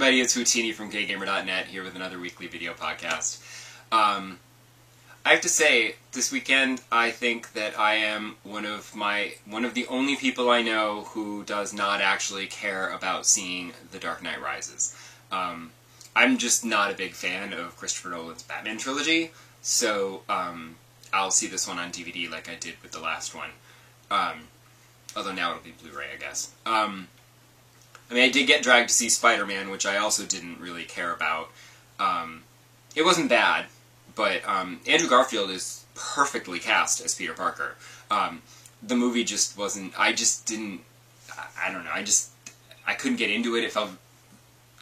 everybody, it's Houtini from GayGamer.net here with another weekly video podcast. I have to say, this weekend I think that I am one of the only people I know who does not actually care about seeing The Dark Knight Rises. I'm just not a big fan of Christopher Nolan's Batman trilogy, so I'll see this one on DVD like I did with the last one. Although now it'll be Blu-ray, I guess. I mean, I did get dragged to see Spider-Man, which I also didn't really care about. It wasn't bad, but Andrew Garfield is perfectly cast as Peter Parker. The movie just wasn't... I don't know, I couldn't get into it. It felt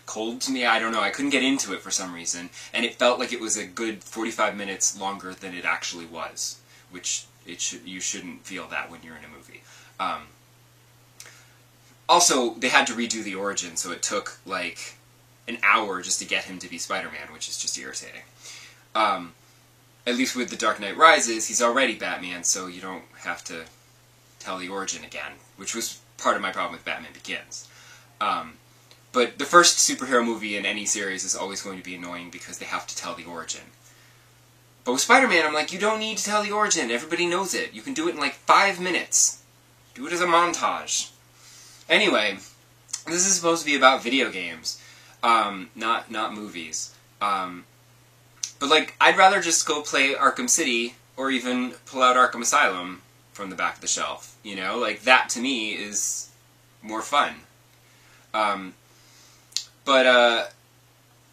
cold to me. I don't know, I couldn't get into it for some reason. And it felt like it was a good 45 minutes longer than it actually was, which you shouldn't feel that when you're in a movie. Also, they had to redo the origin, so it took, like, an hour just to get him to be Spider-Man, which is just irritating. At least with The Dark Knight Rises, he's already Batman, so you don't have to tell the origin again, which was part of my problem with Batman Begins. But the first superhero movie in any series is always going to be annoying because they have to tell the origin. But with Spider-Man, I'm like, you don't need to tell the origin. Everybody knows it. You can do it in, like, 5 minutes. Do it as a montage. Anyway, this is supposed to be about video games, not movies. But, like, I'd rather just go play Arkham City or even pull out Arkham Asylum from the back of the shelf, you know? Like, that, to me, is more fun.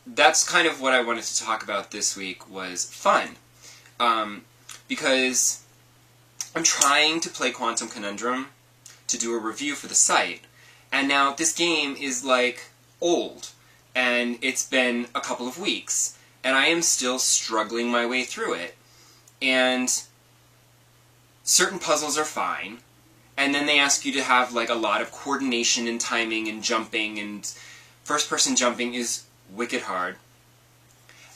That's kind of what I wanted to talk about this week, was fun. Because I'm trying to play Quantum Conundrum to do a review for the site, and now this game is, like, old, and it's been a couple of weeks, and I am still struggling my way through it, and certain puzzles are fine, and then they ask you to have, like, a lot of coordination and timing and jumping, and first-person jumping is wicked hard,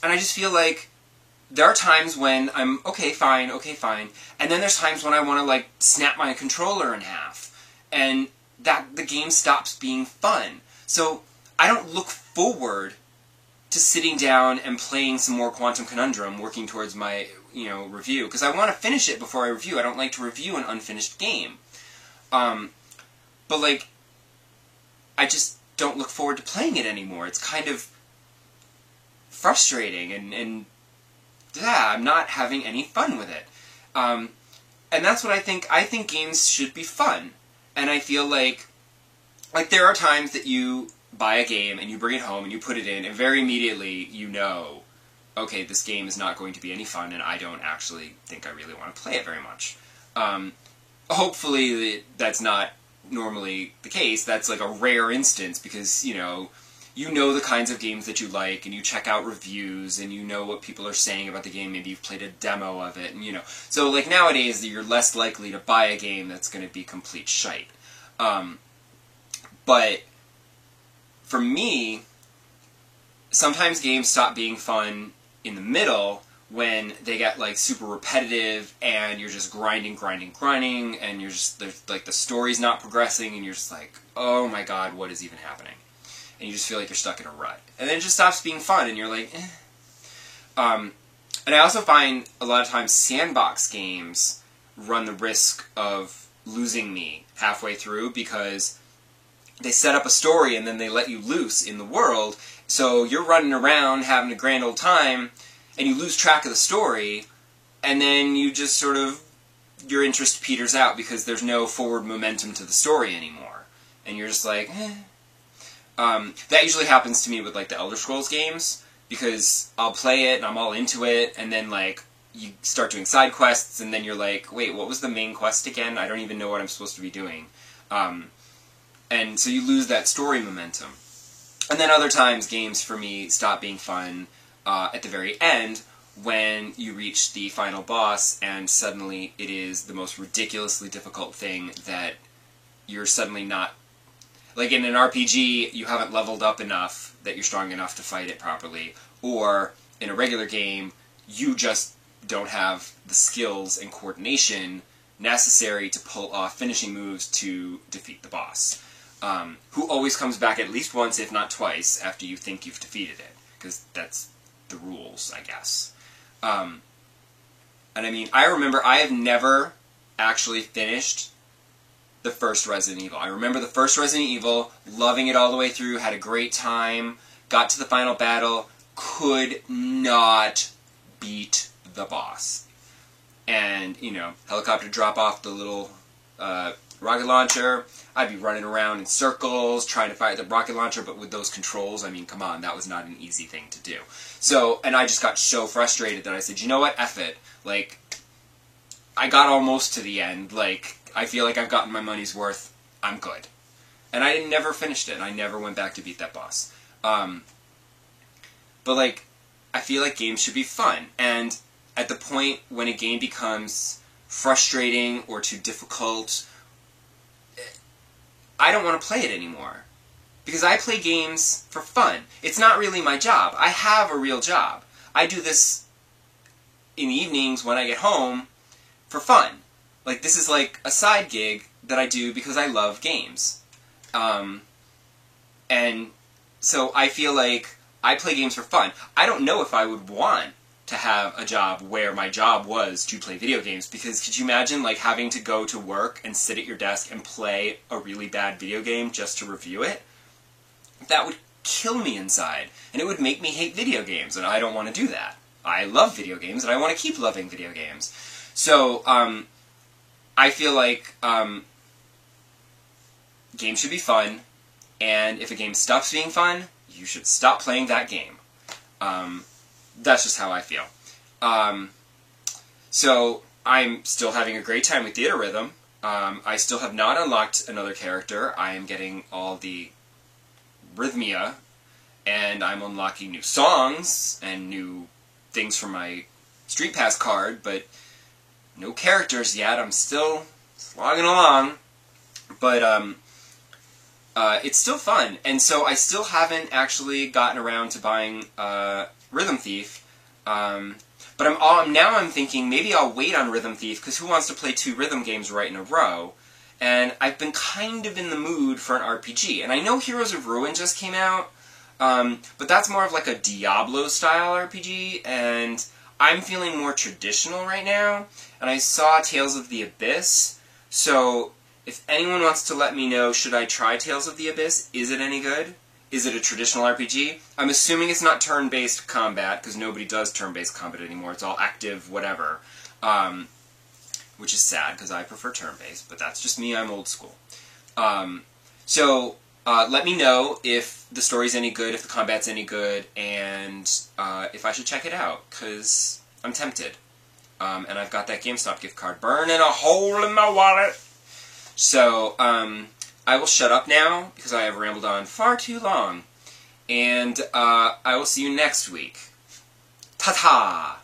and I just feel like there are times when I'm, okay, fine, and then there's times when I want to, like, snap my controller in half, and the game stops being fun. So I don't look forward to sitting down and playing some more Quantum Conundrum, working towards my, review, because I want to finish it before I review. I don't like to review an unfinished game. But, like, I just don't look forward to playing it anymore. It's kind of frustrating, and yeah, I'm not having any fun with it. And that's what I think. I think games should be fun. And I feel like there are times that you buy a game and you bring it home and you put it in, and very immediately you know, okay, this game is not going to be any fun, and I don't actually think I really want to play it very much. Hopefully that's not normally the case. That's like a rare instance, because, you know the kinds of games that you like, and you check out reviews, and you know what people are saying about the game. Maybe you've played a demo of it, and So, like, nowadays, you're less likely to buy a game that's going to be complete shite. But, for me, sometimes games stop being fun in the middle when they get, like, super repetitive, and you're just grinding, and you're just, like, the story's not progressing, and you're just like, oh my god, what is even happening? And you just feel like you're stuck in a rut. And then it just stops being fun, and you're like, eh. And I also find a lot of times sandbox games run the risk of losing me halfway through, because they set up a story and then they let you loose in the world, so you're running around having a grand old time, and you lose track of the story, and then you just sort of, your interest peters out because there's no forward momentum to the story anymore. And you're just like, eh. That usually happens to me with, like, the Elder Scrolls games, because I'll play it and I'm all into it, and then, like, you start doing side quests, and then you're like, wait, what was the main quest again? I don't even know what I'm supposed to be doing. And so you lose that story momentum. And then other times, games for me stop being fun at the very end, when you reach the final boss, and suddenly it is the most ridiculously difficult thing that you're suddenly not... Like, in an RPG, you haven't leveled up enough that you're strong enough to fight it properly. Or, in a regular game, you just don't have the skills and coordination necessary to pull off finishing moves to defeat the boss. who always comes back at least once, if not twice, after you think you've defeated it, because that's the rules, I guess. And I mean, I remember I have never actually finished the first Resident Evil. I remember the first Resident Evil, loving it all the way through, had a great time, got to the final battle, could not beat the boss. And, you know, helicopter drop off the little rocket launcher, I'd be running around in circles trying to fight the rocket launcher, but with those controls, I mean, come on, that was not an easy thing to do. So, and I just got so frustrated that I said, you know what, F it. Like, I got almost to the end, like, I feel like I've gotten my money's worth, I'm good. And I never finished it, I never went back to beat that boss. But, like, I feel like games should be fun, and at the point when a game becomes frustrating or too difficult, I don't want to play it anymore. Because I play games for fun. It's not really my job. I have a real job. I do this in the evenings when I get home for fun. Like, this is like a side gig that I do because I love games. And so I feel like I play games for fun. I don't know if I would want to have a job where my job was to play video games, because could you imagine, like, having to go to work and sit at your desk and play a really bad video game just to review it? That would kill me inside, and it would make me hate video games, and I don't want to do that. I love video games, and I want to keep loving video games. So, I feel like games should be fun, and if a game stops being fun, you should stop playing that game. That's just how I feel. So, I'm still having a great time with Theatrhythm. I still have not unlocked another character. I am getting all the Rhythmia, and I'm unlocking new songs and new things from my Street Pass card, but no characters yet. I'm still slogging along, but it's still fun, and so I still haven't actually gotten around to buying Rhythm Thief, but now I'm thinking maybe I'll wait on Rhythm Thief, because who wants to play 2 rhythm games right in a row? And I've been kind of in the mood for an RPG, and I know Heroes of Ruin just came out, but that's more of like a Diablo-style RPG, and I'm feeling more traditional right now, and I saw Tales of the Abyss, so if anyone wants to let me know, should I try Tales of the Abyss? Is it any good? Is it a traditional RPG? I'm assuming it's not turn-based combat, because nobody does turn-based combat anymore. It's all active whatever, which is sad, because I prefer turn-based, but that's just me, I'm old school. So, let me know if the story's any good, if the combat's any good, and if I should check it out, because I'm tempted. And I've got that GameStop gift card burning a hole in my wallet. So, I will shut up now, because I have rambled on far too long. And I will see you next week. Ta-ta!